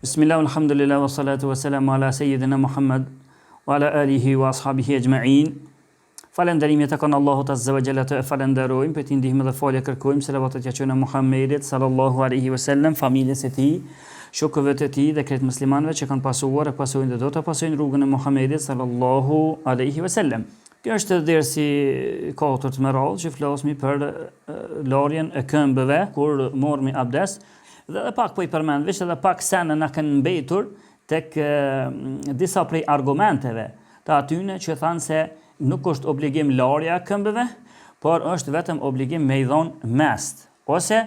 Bismillah, alhamdulillah, wa salatu wa salamu ala Sayyidina Muhammad wa ala alihi wa ashabihi ajma'in. Falënderimet e kanë Allahut Azza wa Jalla, të falenderojmë, për t'i ndihmë dhe falje kërkojmë, selavatet ja qënë Muhammedit sallallahu alaihi wa sallam, familjes e tij, shokëve të tij dhe kretë muslimanëve që kanë pasuar e pasojnë dhe do të pasojnë rrugën e Muhammedit sallallahu alaihi wa sallam. Kjo është dersi 4 me radhë që flasmi për larjen e këmbëve kur mormi abdes. Dhe pak po I përmend, veç edhe pak sene na kanë mbetur tek disa prej argumenteve të atyne që thanë se nuk është obligim larja e këmbëve, por është vetëm obligim me I dhonë mest, ose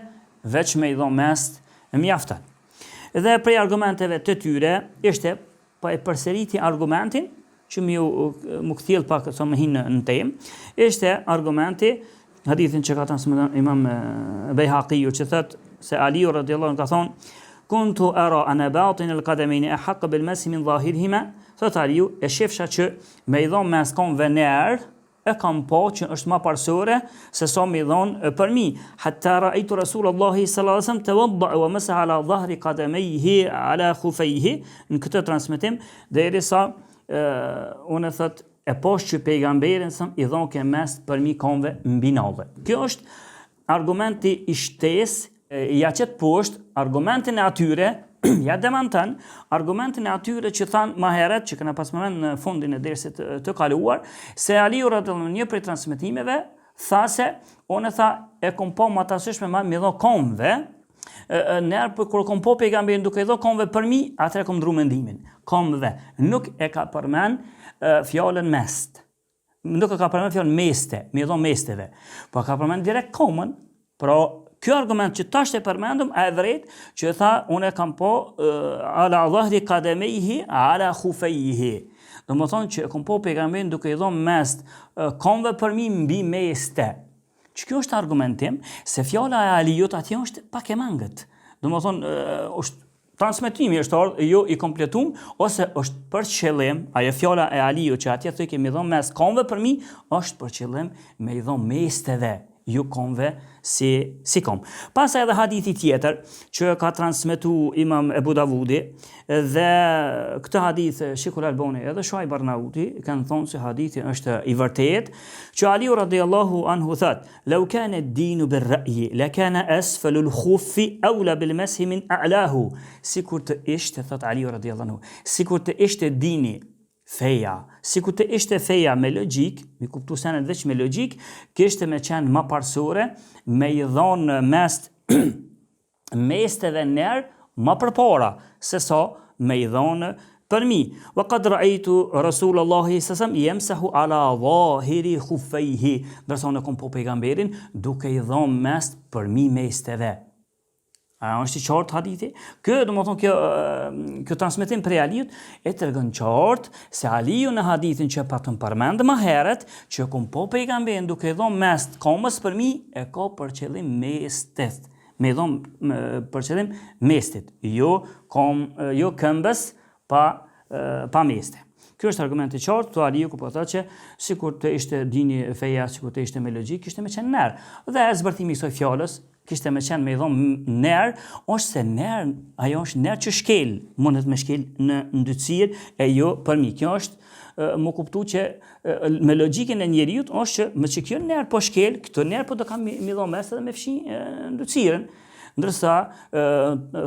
veç me I dhonë mest mjafton. Dhe prej argumenteve të tyre ishte pa e përsëriti argumentin që mu kthjell pak sa më hinë në temë, ishte argumenti hadithin që ka transmetuar Imam Bejhaqiu që thotë se Aliu radhiyallahu anhu ka thonë kuntu ara ana batin al-qadamayn ahq bil mas min zahirihima, thot Aliu e shefsha që me I dhon mes këmbëve ner e kam pa që është më parsore se sa me I dhon përmi, hatta ra'aytu Rasulullahi sallallahu alaihi wasallam tawadda wa masaha ala dhahri qadamayhi ala khufayhi, në këtë transmetim derisa unë thot e poshtë që pejgamberin I dhon ke mes përmi këmbëve mbi nallë. Kjo është argumenti I shtesë, ja qëtë poshtë argumentin e atyre, ja demantan argumentin e atyre që thanë ma heret, që këna pas moment në fundin e dersit të kaluar, se Aliu radhiyallahu anhu një prej transmetimeve tha se, unë tha e kom po më atasyshme me dho këmbëve, nërë për kur kom po pejgamberin duke I dho këmbëve për mi, atëre kom dru mendimin, këmbëve, nuk e ka përmen fjallën mest, nuk e ka përmen fjallën meste, me dho mesteve, po ka përmen direkt këmbën, pra kjo argument që tash e përmendëm e vërtet që tha unë kam po ala dhahri qadamayhi ala khufayhi. Domethënë që kam po pejgamberin duke I dhënë mes këmbëve për mi mbi meste. Që kjo është argumentim se fjala e Aliut atje është pak e mangët. Domethënë është transmetimi është jo I kompletuar ose është për qëllim, ajo fjala e Aliut që atje thotë kemi dhënë mes këmbëve për mi është për qëllim me I dhënë mesteve. Ju këmbëve si këmbë. Pastaj edhe hadithi tjetër që ka transmetu Imam Ebu Davudi dhe këtë hadith Sheikhul Albani edhe Shuaib Arnauti kanë thonë se hadithi është I vërtet që Aliu radhiyallahu anhu thotë "Law kana ad-dinu bir-ra'yi lakana asfalu al-khuffi awla bil-mashi min a'lahu", sikur të ishte thotë Aliu radhiyallahu anhu, sikur të ishte dini feja, sikur të ishte feja me logjik, mi kuptu senet veç me logjik, kishte me qenë më parsore, me I dhonë mes mesteve ner më përpara, se sa me I dhonë përmi. Wa qad ra'aytu Rasulullahi sallallahu alaihi wasallam yamsahu ala dhahiri khuffayhi, ndërsa unë kom po pejgamberin duke I dhonë mes përmi mesteve. A është I qartë hadithi? Kjo kjo transmetim prej Aliut e tregon qartë se Aliu në hadithin që patëm përmend më herët që kom po pejgamberin duke I dhënë mes këmbës për mi e ka për qëllim mestet. Me dhënë për qëllim mestit, jo këmbës pa meste. Kjo është argumenti qartë, to Aliu ku po thotë që sikur të ishte dini feja, sikur të ishte me logjik, kishte me qenë ner. Dhe zbërtimi I kësaj fjalës kishte me qenë me I dhonë ner, është se ner, ajo është ner që shkel, mundet me shkel në ndytësirë e jo përmi. Kjo është më kuptu që me logjikën e njeriut është që me që kjo ner po shkel, këto ner po do kam me dhonë mes edhe me fshi ndytësirën. Ndërsa,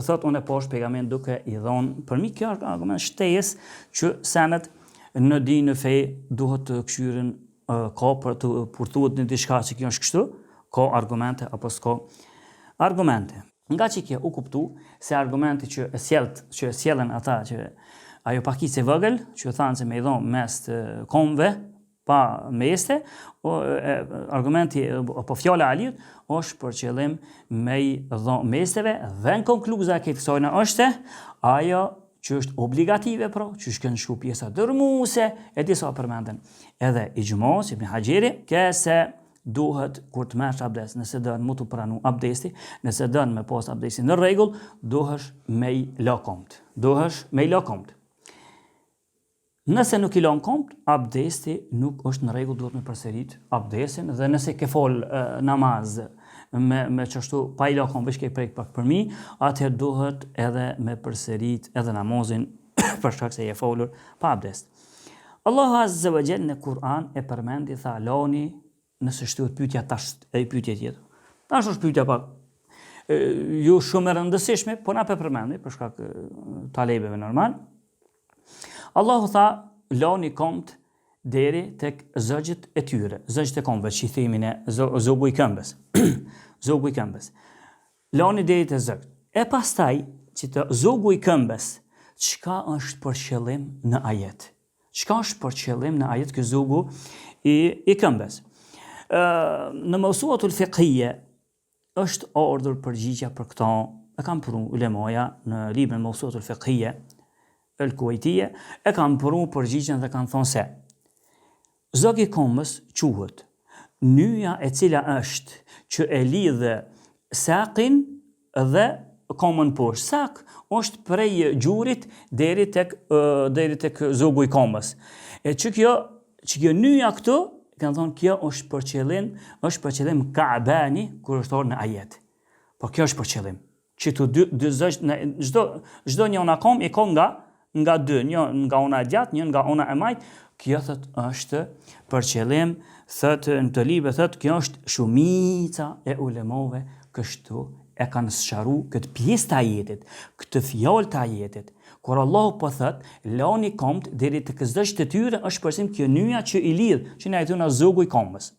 thot unë e poshtë pejgamberin duke I dhonë përmi, kjo është argument shtesë që senet në di në fej duhet të këshyrin ka për të përthuat në diçka që kjo është kështu, ka argumente apo s'ka argumente. Nga që kjo u kuptu se argumenti që sjellën ata që ajo pakicë e vogël, që thanë se me I dhonë mes këmbëve pa meste, argumenti apo fjala e Aliut është për qëllim me I dhonë mesteve dhe në konkluza e këtij kësajna është ajo që është obligative pra, që shkën shku pjesa dërmuse e disa përmenden. Edhe Ixhmos Ibn Hajeri se duhet kur të merresh abdes, nëse dën mu të pranu abdesti, nëse dën me pas abdesti në rregull, duhesh me I la komt. Nëse nuk I lan komt, abdesti nuk është në rregull, duhet me përsërit abdestin dhe nëse ke fol namaz me qështu pa i lakon veç ke prek pak për mi, atëherë duhet edhe me përsërit edhe namazin për shkak se je folur pa abdest. Allahu Azza wa Jall në Kur'an e përmendi tha lani nëse shtuhet pyetja tash e pyetje tjetër. Tash është pyetja pak jo shumë e rëndësishme, po na përmendi për shkak talebeve normal. Allahu tha lani komt deri tek zogjet e tyre, zogjet e kombëve, që i themin e zogu i këmbës. Zogu i këmbës. Lani deri te zogj. E pastaj që të zogu i këmbës, çka është për qëllim në ajet? Çka është për qëllim në ajet ky zogu i këmbës? Në mësuatul fiqhije është ardhur përgjigja për këto, e kam pru ulemoja në librin mësuatul fiqhije el Kuwaitije, e kam pru përgjigjen dhe kanë thonë se zogu i këmbës quhet nyja e cila është që e lidhe sakin dhe komën poshtë. Sak është prej gjurit deri tek zogu i këmbës. E që kjo nyja këtu, kanë thonë kjo është për qëllim Kaabani kur është orë në ajet. Po kjo është për qëllim. Që të dy zogj, çdo një ona kom i ka nga dy, një nga ona e gjatë, një nga ona e majt. Kjo thot është për qëllim, thot në të libe, thot kjo është shumica e ulemove kështu e kanë sqaru këtë pjesë të ajetit, këtë fjalë të ajetit. Kur Allahu po thot, lani komt deri tek zogjet e tyre, është përsim kjo nyja që i lidh, që na i thona zogu i kombës.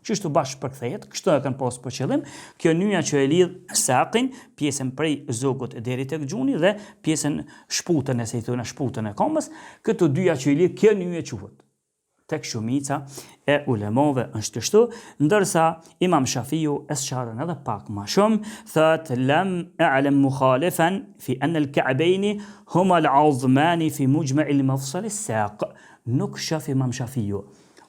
Qështu bashkë përkthehet, kështu e kanë pas për qëllim, kjo nyja që e lidh sakin, pjesën prej zogut deri tek gjuni dhe pjesën shputën, nëse i thona shputën e kombës, këto dyja që i lidh, kjo nyje quhet. Tek shumica e ulemove është kështu, ndërsa Imam Shafiu e sqaron edhe pak më shumë, thot lam a'lam mukhalifan fi an al-ka'bayn huma al-'azmani fi mujma' al-mafsal as-saq. Nuk shoh Imam Shafiu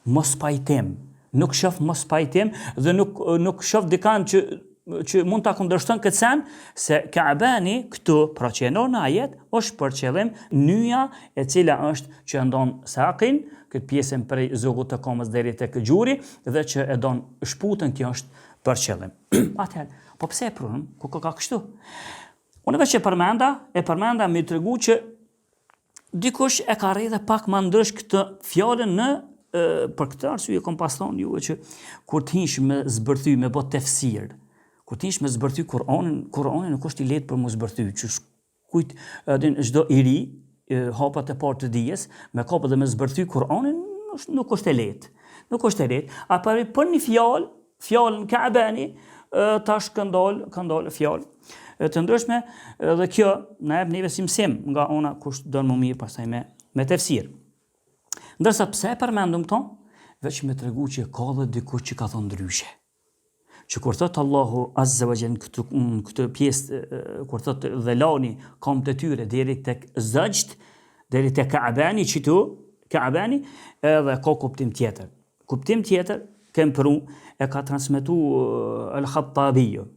mos pajtim, nuk shoh mos pajtim dhe nuk shoh dikan që mund ta kundërshton këtë sen, se Kaabani këtu, pra që e në ajet, është për qëllim nyja e cila është që ndon sakin, këtë pjesën prej zogut të komës deri tek gjuri, dhe që e don shputën, kjo është për qëllim. Atëherë, po pse e prunëm, ku ka kështu? Unë veç e përmenda me tregu që dikush e ka rrjedhë pak më ndrysh këtë fjalën në për këtë arsye kom pas thonë juve që kur të hinsh me zbërthy, me bot tefsir, kur të hinsh me zbërthy Kur'anin nuk është i lehtë për mu zbërthy, që kujt çdo i ri hapat e parë të dijes, me kapë dhe me zbërthy Kur'anin nuk është e lehtë. Nuk është e lehtë. A për një fjalën Kaabani, tash këndol fjalë të ndryshme, dhe kjo na jep neve si mësim nga ona kush don më mirë pastaj me tefsir. Ndërsa pse e përmendum këto? Veç me tregu që ka dhe dikush që ka thonë ndryshe. Që kur thot Allahu Azza wa Jall këtë pjesë, kur thot dhe lani komt e tyre deri tek zogjet, deri tek Kaabani, qitu Kaabani, edhe ka kuptim tjetër. Kuptim tjetër kem pru e ka transmetu Al-Khattabiu.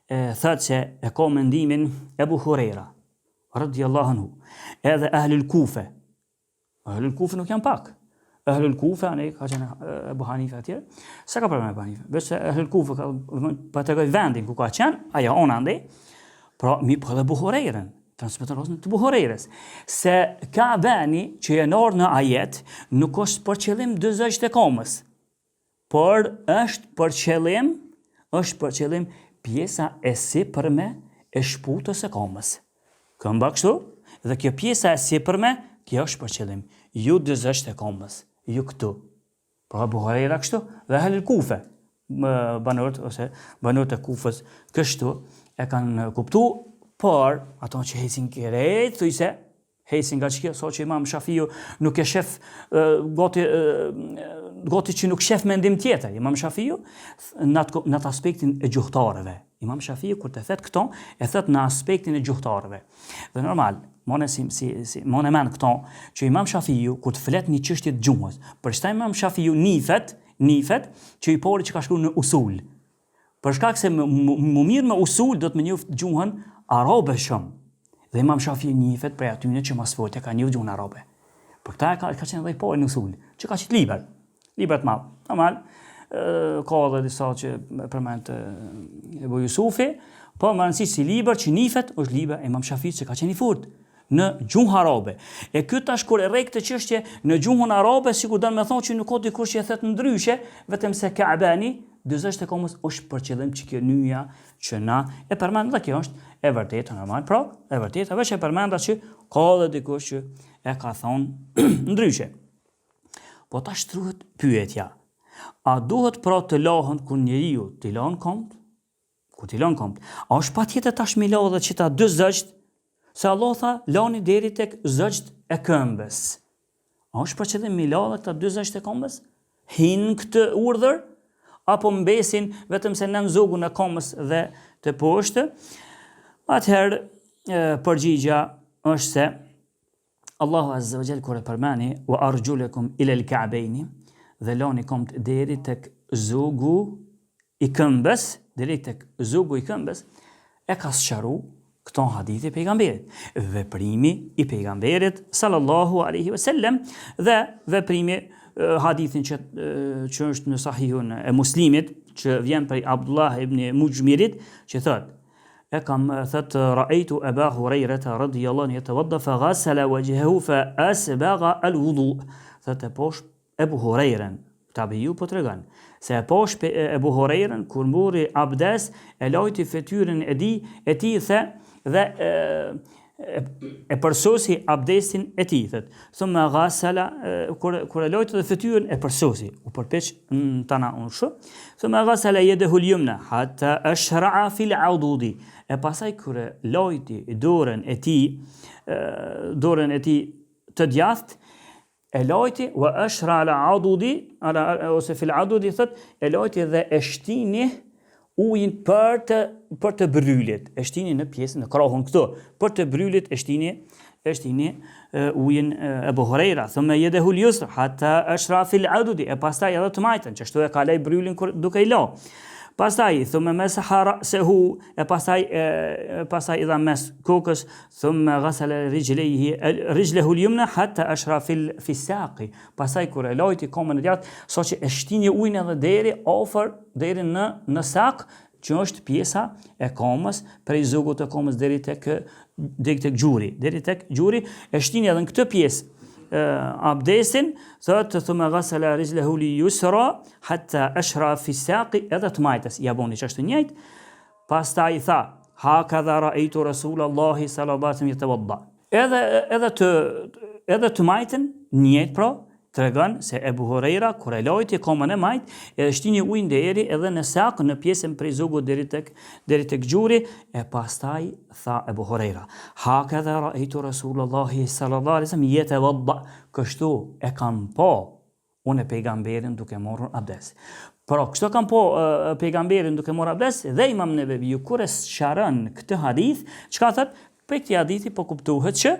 Thot se e ka mendimin Ebu Hurajra radhiyallahu anhu, edhe Ahlul Kufe. Ahlul Kufe nuk janë pak. Ahlul Kufe, ne ka qenë Ebu Hanife atje, se ka përmen Ebu Hanife, veç Ahlul Kufe pa të gëj vendin ku ka qenë, aja ona ndej, pra mi për dhe Buhurejren, transmeton të Buhurejres, se Kaabani që e nërë në ajet, nuk është për qëllim dy zogjet e komës, por është për qëllim pjesa e sipërme e shputës e komës. Këmba kështu, dhe kjo pjesa e sipërme, kjo është për qëllim, ju dy zogjet e komës, ju këtu. Pra Buhurejra kështu, dhe Ahlul Kufe, banorët e Kufës kështu, e kanë kuptu, por ato që hesin kërejt, thujse, hesin nga që kjo, so që Imam Shafiu nuk e shef, goti që nuk shef mendim tjetër. Imam Shafiu në atë aspektin e gjuhtarëve. Imam Shafiu, kur të thet këto, e thet në aspektin e gjuhtarëve. Dhe normal, mone men këto, që Imam Shafiu, kur të flet një çështje të gjuhës, për shta Imam Shafiu nifet, që i pori që ka shkru në usul. Për shkak se më mirë me usul, do të më njoft gjuhën arabe shumë. Dhe Imam Shafiu nifet prej atyne që mas forte ka njoft gjuhën arabe. Për këta ka qenë dhe i pori në usul, që ka qenë liber të madhë. Normal, ka edhe disa që përmend Ebu Jusufi, po më rëndësisht si libër që nifet është libër e Imam Shafit që ka qenë i fortë në gjuhën arabe. E ky tash kur e rrej këtë çështje në gjuhën arabe, sikur don me thonë që nuk ka dikush që e thet ndryshe, vetëm se Ka'bani 40 komës është për qëllim që kjo nyja që na e përmend dhe kjo është e vërtetë normal. Pra, e vërtetë veç e përmenda që ka edhe dikush që e ka thonë ndryshe. Po tash truhet pyetja. A duhet pra të lahën kur njeriu t'i lan komt? Kur t'i lan komt. A është patjetër tash me la edhe që ta dy zëgjt? Se Allah tha, lani deri tek zëgjt e këmbës. A është për qëllim me la edhe këta dy zëgjt e këmbës? Hinë këtë urdhër? Apo mbesin vetëm se nën zogun e këmbës dhe të poshtë? Atëherë, përgjigja është se Allahu Azza wa Jall kur e përmeni wa arjulakum ila al-ka'bayn dhe lani komt deri tek zogu i këmbës, e ka sqaru këto hadithi pejgamberit. Veprimi i pejgamberit sallallahu alaihi wasallam dhe veprimi hadithin që është në Sahihun e Muslimit, që vjen prej Abdullah ibn Mujmirit, që thot: e kam thot ra'aytu Aba Hurairata radiyallahu anhu yatawadda fa ghasala wajhahu fa asbagha al-wudu. Thot e posh Ebu Hurairen, tabiu po tregon se e posh Ebu Hurairen kur mbori abdes, e lajti fytyrën e tij dhe e përsosi abdesin e tij. Thumma ghasala kur e lajti dhe fytyrën e përsosi, u përpeç tana unshu. Thumma ghasala yadahu al-yumna hatta ashra'a fi al-'ududi. E pasaj kur e lajti dorën e tij të djathtë, e lajti wa ashra ala adudi ose fil adudi thot, e lajti dhe e shtini ujin për të brylit, e shtini në pjesën në krahun këtu, për të brylit e shtini ujin Ebu Huraira. Thumma yadahu al-yusra hatta ashra fil adudi, e pastaj edhe të majtën që ashtu e ka laj brylin duke i la. Pastaj thumma masaha ra'sahu, e pastaj idha mes kokës, thumma ghasala rijlahu al-yumna hatta ashra fi saqi. Pastaj kur e lajti komën e djathtë, saqë e shtini ujin edhe deri në sak, që është pjesa e komës, prej zogut të komës deri tek gjuri, e shtini edhe në këtë pjesë abdesin, thot thumma ghasala rijlahu al-yusra hatta ashra fi saqi, edhe të majtës ja boni çështë njëjtë. Pastaj tha: hakadha ra'aytu Rasulallahi sallallahu alaihi wasallam yatawadda. Edhe të majtën njëjtë, pra tregon se Ebu Huraira kur e lajti komën e majt, e shtini ujin deri edhe në sak, në pjesën prej zogut deri tek gjuri, e pastaj tha Ebu Huraira: hakadha ra'aytu Rasulullahi sallallahu alaihi wasallam yatawadda. Kështu e kam po unë pejgamberin duke marrur abdes. Por kështu kam po pejgamberin duke marrur abdes, dhe Imam Nevevi kur e sqaron këtë hadith, çka thot? Për këtë hadithi po kuptohet që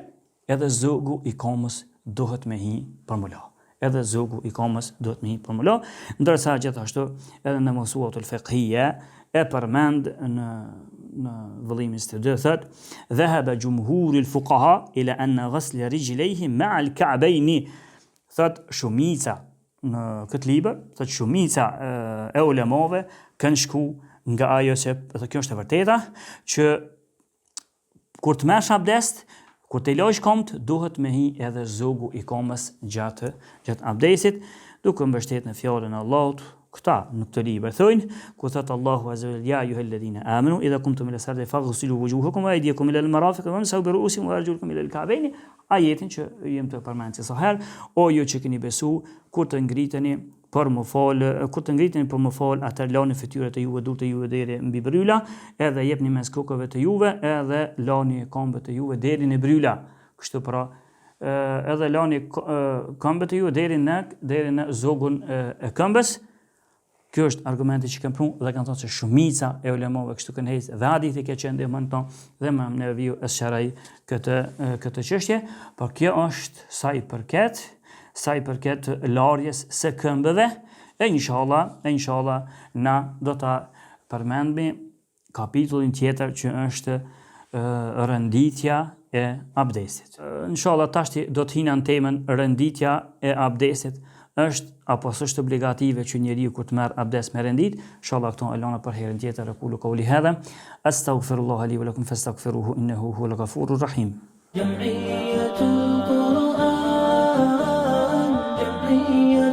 edhe zogu i komës duhet me hi për mulo. Edhe zogu i komës duhet me hi për mulo, ndërsa gjithashtu edhe në Mawsu'atul Fiqhiyya e përmend në vëllimin së dy, thot: dhahaba jumhurul fuqaha ila anna ghasl rijlayhi ma'a al-ka'bayn. Thot shumica në këtë libër, thot shumica e ulemave kanë shku nga ajo se kjo është e vërteta, që kur të merresh abdest, kur të lajsh komt, duhet me hi edhe zogu i komës gjatë abdesit, duke mbështet në fjalën e Allahut. Këta në këtë libër thojnë, ku thot Allahu azza wa jalla: ya ayyuhalladhina amanu idha kumtum ila salati faghsilu wujuhakum wa aydiyakum ila al-marafiq wamsahu bi ru'usikum wa arjulakum ila al-ka'bayn. Ajetin që jem të përmend se sa herë: o ju që keni besu, kur të ngriteni për më fal, atëherë lani fytyrat e juve, durt e juve deri mbi bryla, edhe jepni mes kokëve të juve, edhe lani këmbët e juve deri në bryla. Kështu pra, edhe lani këmbët e juve deri në zogun e këmbës. Kjo është argumenti që kanë prunë dhe kanë thonë se shumica e ulemave kështu kanë hecë, dhe hadithi që e ndihmon tonë, dhe Imam Neveviu e sqaroi këtë çështje, por kjo është sa i përket larjes së këmbëve, e inshallah na do ta përmendmi kapitullin tjetër që është rënditja e abdesit. Inshallah tash do të hina në temën rënditja e abdesit është apo s'është obligative që njeriu kur të merr abdes me rendit. Inshallah këto e lëna për herën tjetër. Aqulu qawli hadha astaghfirullah li wa lakum fastaghfiruhu innahu huwal ghafurur rahim. جمعية القرآن جمعية